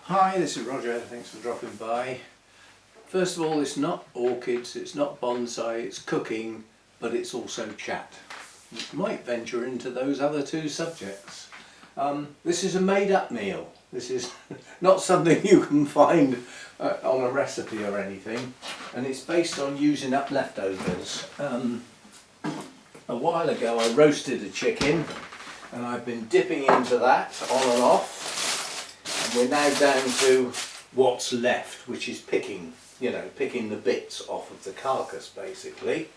Hi, this is Roger, thanks for dropping by. First of all, it's not orchids, it's not bonsai, it's cooking, but it's also chat. You might venture into those other two subjects. This is a made-up meal. This is not something you can find on a recipe or anything, and it's based on using up leftovers. A while ago I roasted a chicken, and I've been dipping into that on and off. We're now down to what's left, which is picking the bits off of the carcass basically.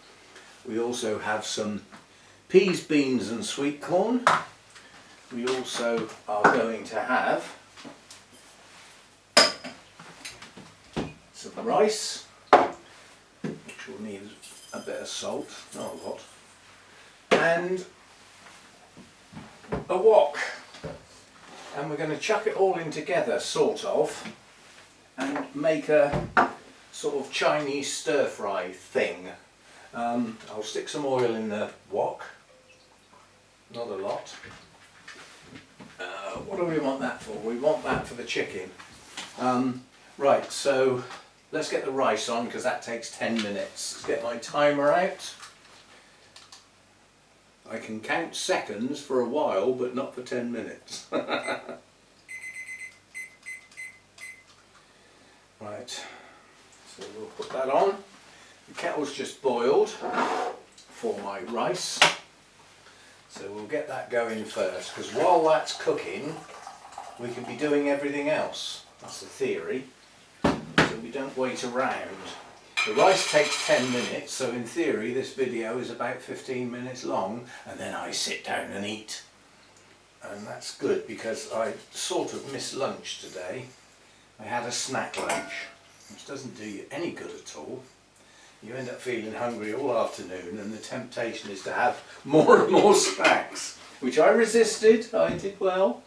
We also have some peas, beans and sweet corn. We also are going to have some rice, which will need a bit of salt, not a lot, and a wok. And we're going to chuck it all in together, sort of, and make a sort of Chinese stir-fry thing. I'll stick some oil in the wok, not a lot. What do we want that for? We want that for the chicken. Right, so let's get the rice on because that takes 10 minutes. Let's get my timer out. I can count seconds for a while, but not for 10 minutes. Right, so we'll put that on. The kettle's just boiled for my rice. So we'll get that going first, because while that's cooking, we can be doing everything else. That's the theory. So we don't wait around. The rice takes 10 minutes, so in theory this video is about 15 minutes long, and then I sit down and eat. And that's good because I sort of missed lunch today. I had a snack lunch, which doesn't do you any good at all. You end up feeling hungry all afternoon, and the temptation is to have more and more snacks, which I resisted. I did well.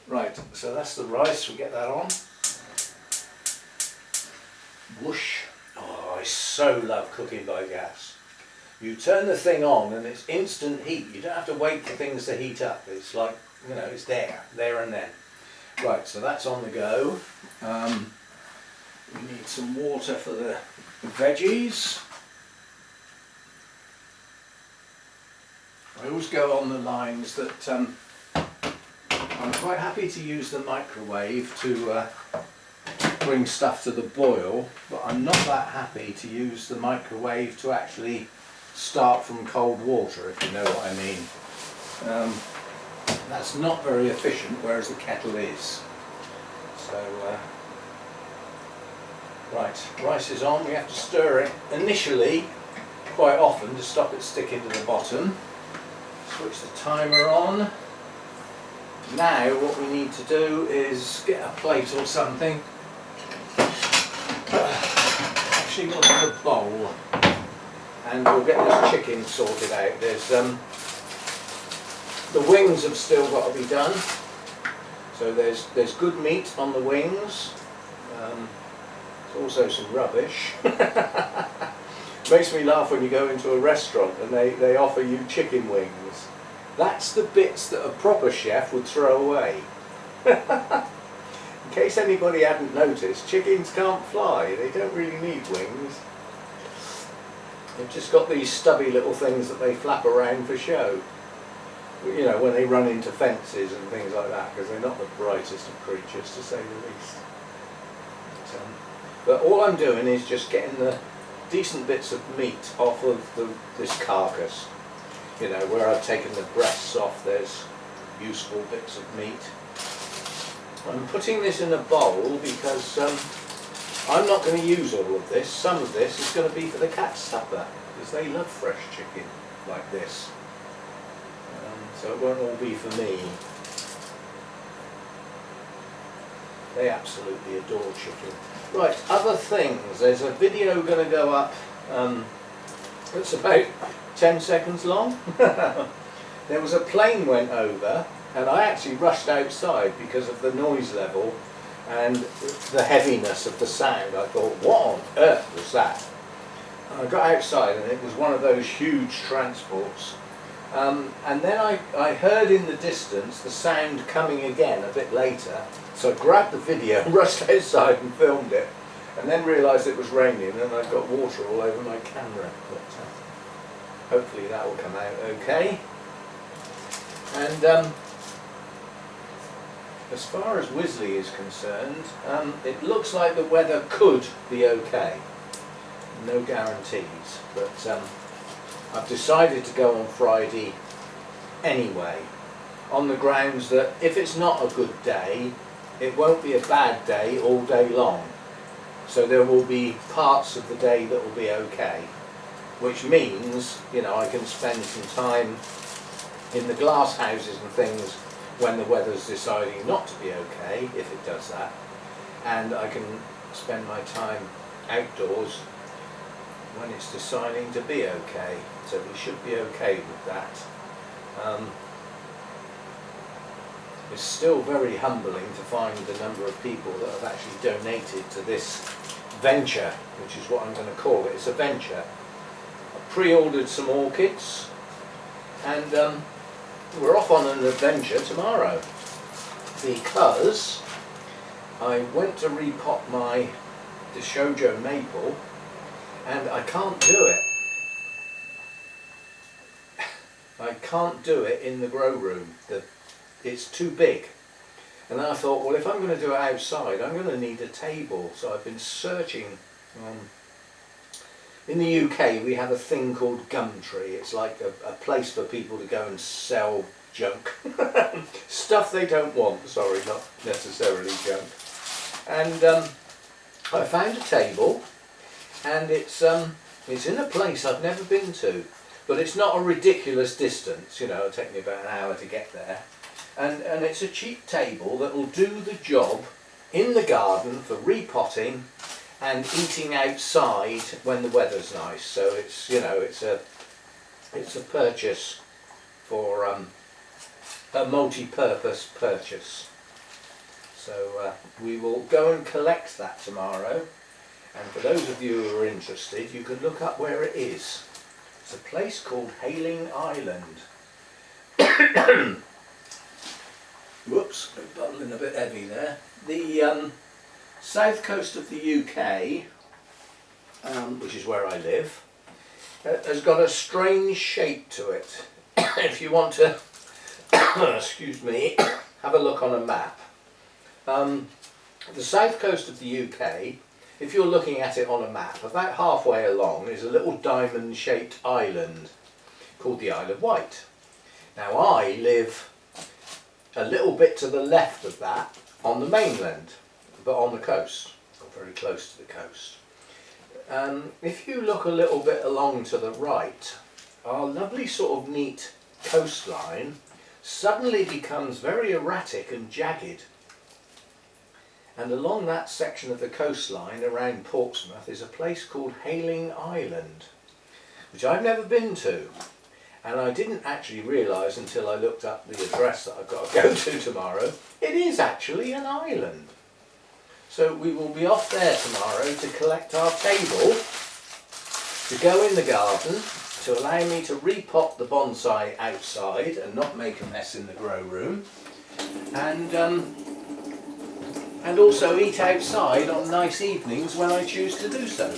Right, so that's the rice, we'll get that on. Whoosh. Oh, I so love cooking by gas. You turn the thing on and it's instant heat. You don't have to wait for things to heat up. It's like, it's there and then. Right, so that's on the go. We need some water for the veggies. I always go on the lines that I'm quite happy to use the microwave to bring stuff to the boil, but I'm not that happy to use the microwave to actually start from cold water, if you know what I mean. That's not very efficient, whereas the kettle is. So, right, rice is on. We have to stir it initially quite often to stop it sticking to the bottom. Switch the timer on. Now what we need to do is get a plate or something. Actually, we'll have a bowl, and we'll get this chicken sorted out. There's the wings have still got to be done, so there's good meat on the wings. There's also some rubbish. Makes me laugh when you go into a restaurant and they offer you chicken wings. That's the bits that a proper chef would throw away. In case anybody hadn't noticed, chickens can't fly, they don't really need wings. They've just got these stubby little things that they flap around for show. When they run into fences and things like that, because they're not the brightest of creatures, to say the least. But all I'm doing is just getting the decent bits of meat off of this carcass. Where I've taken the breasts off, there's useful bits of meat. I'm putting this in a bowl because I'm not going to use all of this. Some of this is going to be for the cat's supper, because they love fresh chicken like this. So it won't all be for me. They absolutely adore chicken. Right, other things. There's a video going to go up that's about 10 seconds long. There was a plane went over, and I actually rushed outside because of the noise level and the heaviness of the sound. I thought, what on earth was that? And I got outside and it was one of those huge transports. And then I heard in the distance the sound coming again a bit later, so I grabbed the video, rushed outside and filmed it, and then realised it was raining and I got water all over my camera. But hopefully that will come out okay. And as far as Wisley is concerned, it looks like the weather could be okay. No guarantees, but I've decided to go on Friday anyway, on the grounds that if it's not a good day, it won't be a bad day all day long. So there will be parts of the day that will be okay, which means, you know, I can spend some time in the glass houses and things when the weather's deciding not to be okay, if it does that, and I can spend my time outdoors when it's deciding to be okay. So we should be okay with that. It's still very humbling to find the number of people that have actually donated to this venture, which is what I'm going to call it. It's a venture. I pre-ordered some orchids, and we're off on an adventure tomorrow, because I went to repot my Shoujo maple and I can't do it. I can't do it in the grow room. It's too big. And then I thought, well, if I'm going to do it outside, I'm going to need a table. So I've been searching. In the UK, we have a thing called Gumtree. It's like a place for people to go and sell junk. Stuff they don't want, sorry, not necessarily junk. And I found a table, and it's in a place I've never been to. But it's not a ridiculous distance, you know, it'll take me about an hour to get there. And it's a cheap table that will do the job in the garden for repotting and eating outside when the weather's nice. So it's, you know, it's a purchase for a multi-purpose purchase. So we will go and collect that tomorrow. And for those of you who are interested, you can look up where it is. It's a place called Hayling Island. Whoops, bubbling a bit heavy there. The south coast of the UK, which is where I live, has got a strange shape to it. If you want to, excuse me, have a look on a map. The south coast of the UK, if you're looking at it on a map, about halfway along is a little diamond-shaped island called the Isle of Wight. Now I live a little bit to the left of that on the mainland, but on the coast, or very close to the coast. If you look a little bit along to the right, our lovely sort of neat coastline suddenly becomes very erratic and jagged. And along that section of the coastline around Portsmouth is a place called Hayling Island, which I've never been to. And I didn't actually realise until I looked up the address that I've got to go to tomorrow, it is actually an island. So we will be off there tomorrow to collect our table, to go in the garden, to allow me to repot the bonsai outside and not make a mess in the grow room, and also eat outside on nice evenings when I choose to do so,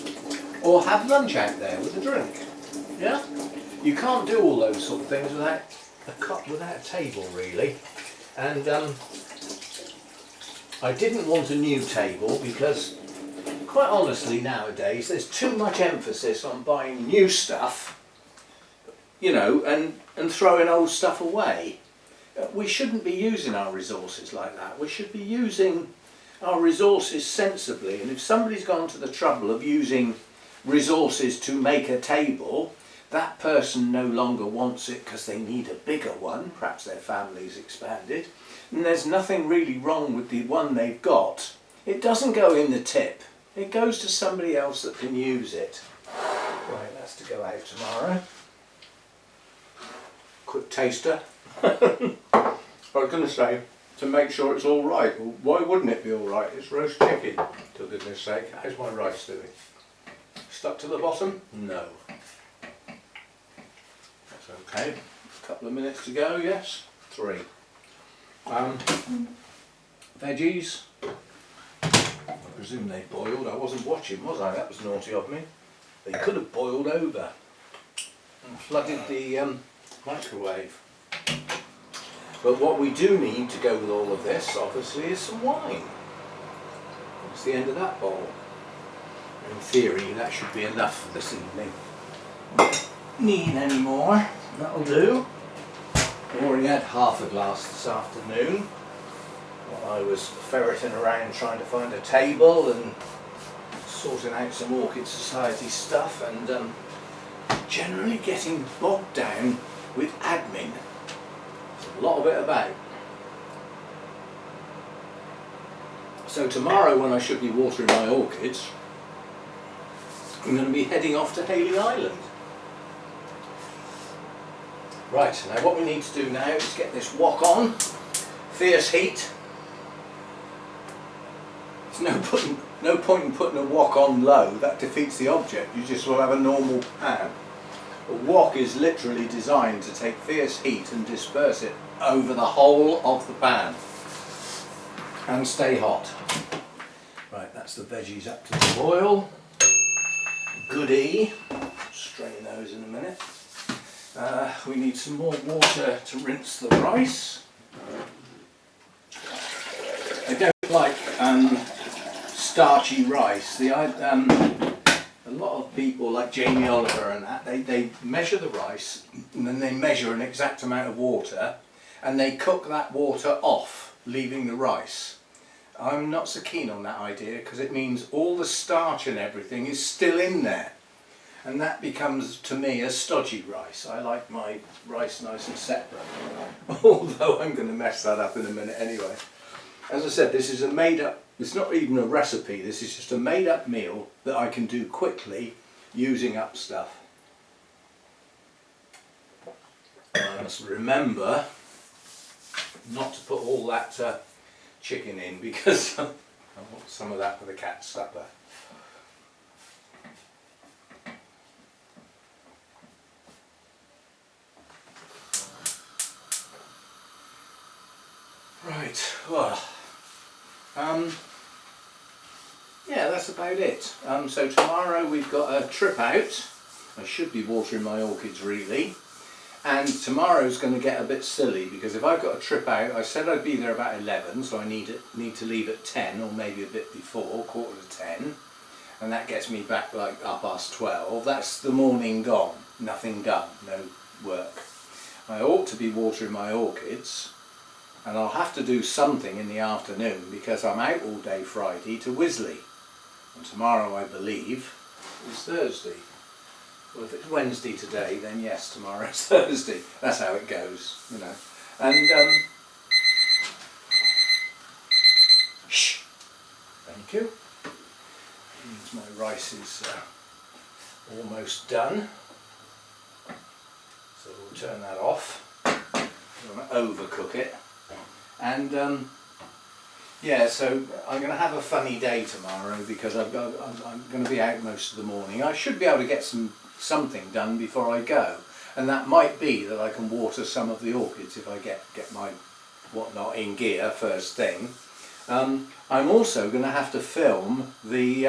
or have lunch out there with a drink. Yeah, you can't do all those sort of things without a table, really. And I didn't want a new table because, quite honestly, nowadays there's too much emphasis on buying new stuff, you know, and throwing old stuff away. We shouldn't be using our resources like that. We should be using our resources sensibly, and if somebody's gone to the trouble of using resources to make a table, that person no longer wants it because they need a bigger one, perhaps their family's expanded, and there's nothing really wrong with the one they've got. It doesn't go in the tip, it goes to somebody else that can use it. Right, that's to go out tomorrow. Quick taster. I was going to say, to make sure it's all right. Well, why wouldn't it be all right? It's roast chicken, for goodness sake. How's my rice doing? Stuck to the bottom? No. That's okay. couple of minutes to go, yes, 3. Veggies, I presume they boiled. I wasn't watching, was I? That was naughty of me. They could have boiled over and flooded the microwave. But what we do need to go with all of this, obviously, is some wine. That's the end of that bowl. In theory, that should be enough for this evening. Need any more? That'll do. I already had half a glass this afternoon while I was ferreting around trying to find a table and sorting out some Orchid Society stuff, and generally getting bogged down with admin. There's a lot of it about. So tomorrow, when I should be watering my orchids, I'm going to be heading off to Haley Island. Right, now what we need to do now is get this wok on, fierce heat. There's no point in putting a wok on low, that defeats the object. You just will have a normal pan. A wok is literally designed to take fierce heat and disperse it over the whole of the pan and stay hot. Right, that's the veggies up to the boil. Goodie. Strain those in a minute. We need some more water to rinse the rice. I don't like starchy rice. A lot of people like Jamie Oliver and that, they measure the rice and then they measure an exact amount of water and they cook that water off, leaving the rice. I'm not so keen on that idea because it means all the starch and everything is still in there. And that becomes, to me, a stodgy rice. I like my rice nice and separate. Although I'm going to mess that up in a minute anyway. As I said, this is a made up, it's not even a recipe, this is just a made up meal that I can do quickly using up stuff. I must remember not to put all that chicken in because I want some of that for the cat's supper. Right, well, yeah, that's about it. So tomorrow we've got a trip out. I should be watering my orchids really. And tomorrow's going to get a bit silly because if I've got a trip out, I said I'd be there about 11, so I need to leave at 10 or maybe a bit before, 9:45. And that gets me back like 12:30. That's the morning gone, nothing done, no work. I ought to be watering my orchids. And I'll have to do something in the afternoon because I'm out all day Friday to Wisley. And tomorrow, I believe, is Thursday. Well, if it's Wednesday today, then yes, tomorrow's Thursday. That's how it goes, you know. And, shh, thank you. Means my rice is almost done. So we'll turn that off. I don't want to overcook it. And yeah, so I'm going to have a funny day tomorrow because I'm going to be out most of the morning. I should be able to get something done before I go, and that might be that I can water some of the orchids if I get my whatnot in gear first thing. I'm also going to have to film the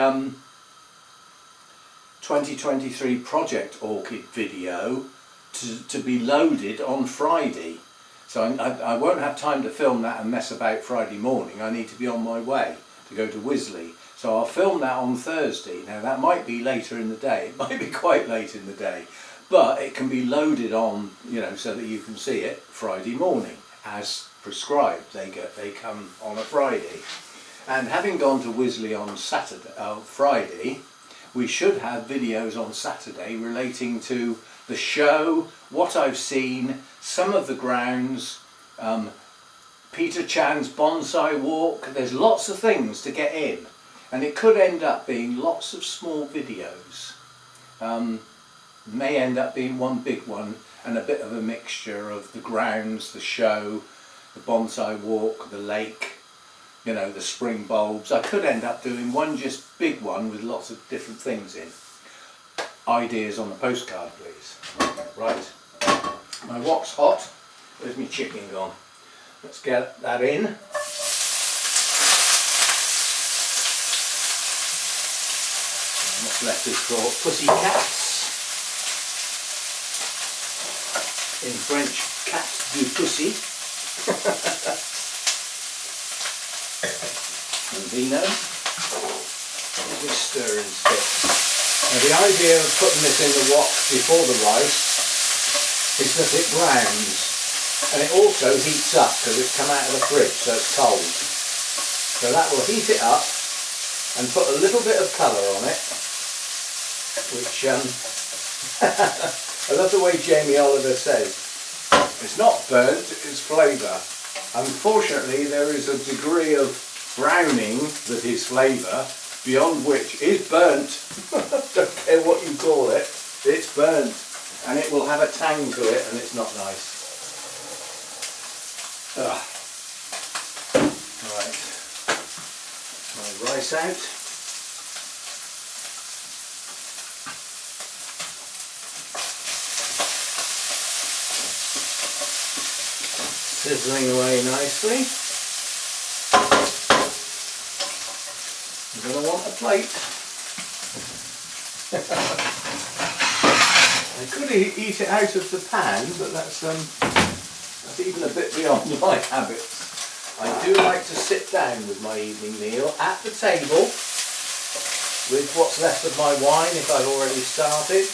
2023 Project Orchid video to be loaded on Friday. So I won't have time to film that and mess about Friday morning. I need to be on my way to go to Wisley. So I'll film that on Thursday. Now that might be later in the day. It might be quite late in the day. But it can be loaded on, you know, so that you can see it Friday morning as prescribed. They come on a Friday. And having gone to Wisley on Friday, we should have videos on Saturday relating to the show, what I've seen, some of the grounds, Peter Chan's bonsai walk. There's lots of things to get in, and it could end up being lots of small videos. May end up being one big one and a bit of a mixture of the grounds, the show, the bonsai walk, the lake, you know, the spring bulbs. I could end up doing one just big one with lots of different things in. Ideas on a postcard, please. Right. My wok's hot. Where's my chicken gone? Let's get that in. What's left is for pussycats. In French, cats du pussy. And vino. Just stir and stick. Now the idea of putting this in the wok before the rice is that it browns, and it also heats up because it's come out of the fridge, so it's cold. So that will heat it up and put a little bit of colour on it, which I love the way Jamie Oliver says, it's not burnt, it's flavour. Unfortunately there is a degree of browning that is flavour, beyond which is burnt. Don't care what you call it, it's burnt, and it will have a tang to it, and it's not nice. Right, my rice out. Sizzling away nicely. You're going to want a plate. I could eat it out of the pan, but that's even a bit beyond my habits. I do like to sit down with my evening meal at the table with what's left of my wine if I've already started,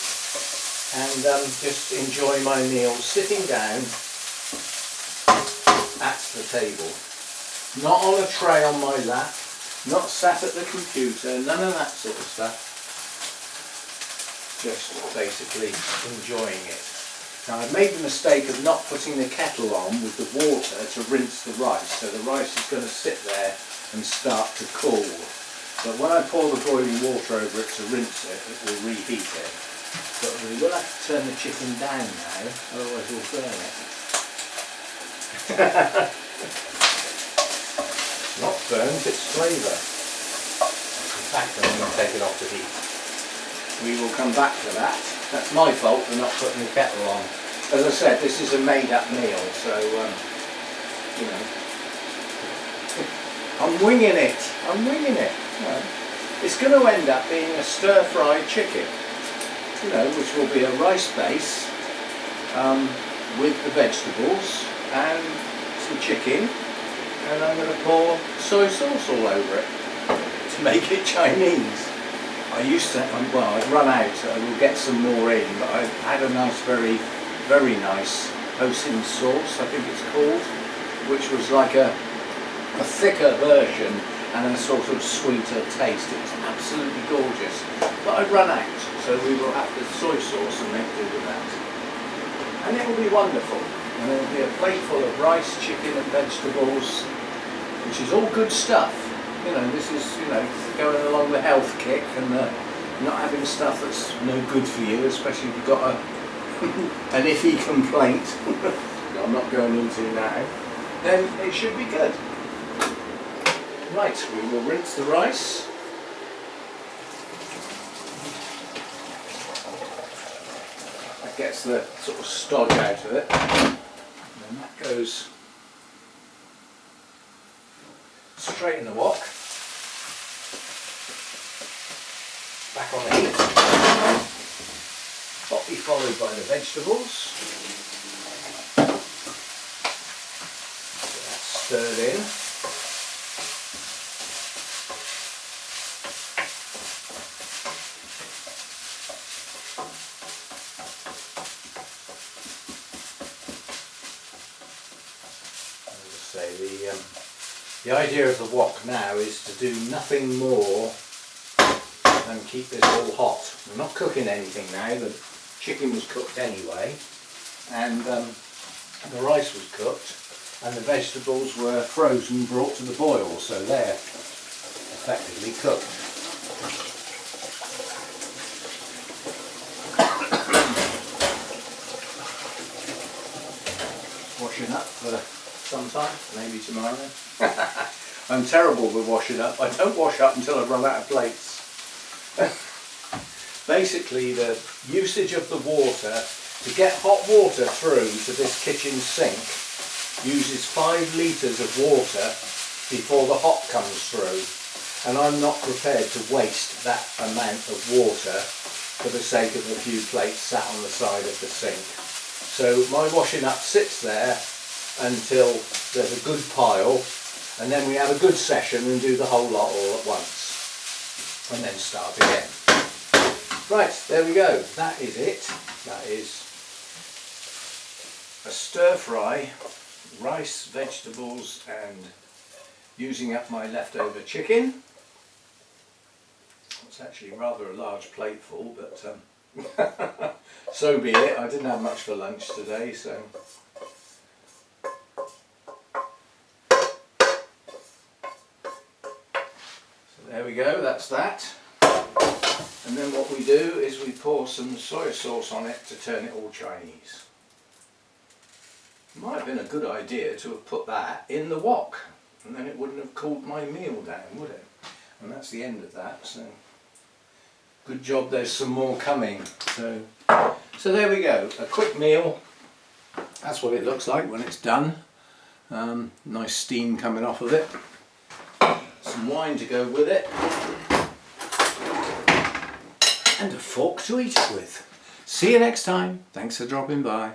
and just enjoy my meal sitting down at the table. Not on a tray on my lap, not sat at the computer, none of that sort of stuff. Just basically enjoying it. Now I've made the mistake of not putting the kettle on with the water to rinse the rice, so the rice is going to sit there and start to cool. But when I pour the boiling water over it to rinse it, it will reheat it. But we will have to turn the chicken down now, otherwise we'll burn it. It's not burnt, it's flavour. In fact, I'm going to take it off the heat. We will come back to that. That's my fault for not putting the kettle on. As I said, this is a made-up meal, so you know, I'm winging it. I'm winging it. You know. It's going to end up being a stir-fried chicken, you know, which will be a rice base with the vegetables and some chicken, and I'm going to pour soy sauce all over it to make it Chinese. I used to, well, I've run out, so I will get some more in, but I've had a nice, very, very nice hoisin sauce, I think it's called, which was like a thicker version and a sort of sweeter taste. It was absolutely gorgeous, but I've run out, so we will have the soy sauce and make do with that. And it will be wonderful, and there will be a plate full of rice, chicken and vegetables, which is all good stuff. You know, this is, you know, going along the health kick and not having stuff that's no good for you, especially if you've got an iffy complaint that I'm not going into now, then it should be good. Right, we will rinse the rice. That gets the sort of stodge out of it. And then that goes straight in the wok. Back on the heat. Hotly followed by the vegetables. Get that stirred in. As I say, the idea of the wok now is to do nothing more than keep this all hot. We're not cooking anything now, the chicken was cooked anyway, and the rice was cooked, and the vegetables were frozen, brought to the boil, so they're effectively cooked. Washing up for some time, maybe tomorrow. I'm terrible with washing up. I don't wash up until I've run out of plates. Basically, the usage of the water To get hot water through to this kitchen sink uses 5 litres of water before the hot comes through, and I'm not prepared to waste that amount of water for the sake of a few plates sat on the side of the sink. So my washing up sits there until there's a good pile, and then we have a good session and do the whole lot all at once, and then start again. Right, there we go, that is it. That is a stir fry, rice, vegetables, and using up my leftover chicken. It's actually rather a large plate full, but so be it. I didn't have much for lunch today, so. There we go, that's that. And then what we do is we pour some soy sauce on it to turn it all Chinese. Might have been a good idea to have put that in the wok, and then it wouldn't have cooled my meal down, would it? And that's the end of that, so good job there's some more coming. So there we go, a quick meal. That's what it looks like when it's done. Nice steam coming off of it. Some wine to go with it. And a fork to eat it with. See you next time. Thanks for dropping by.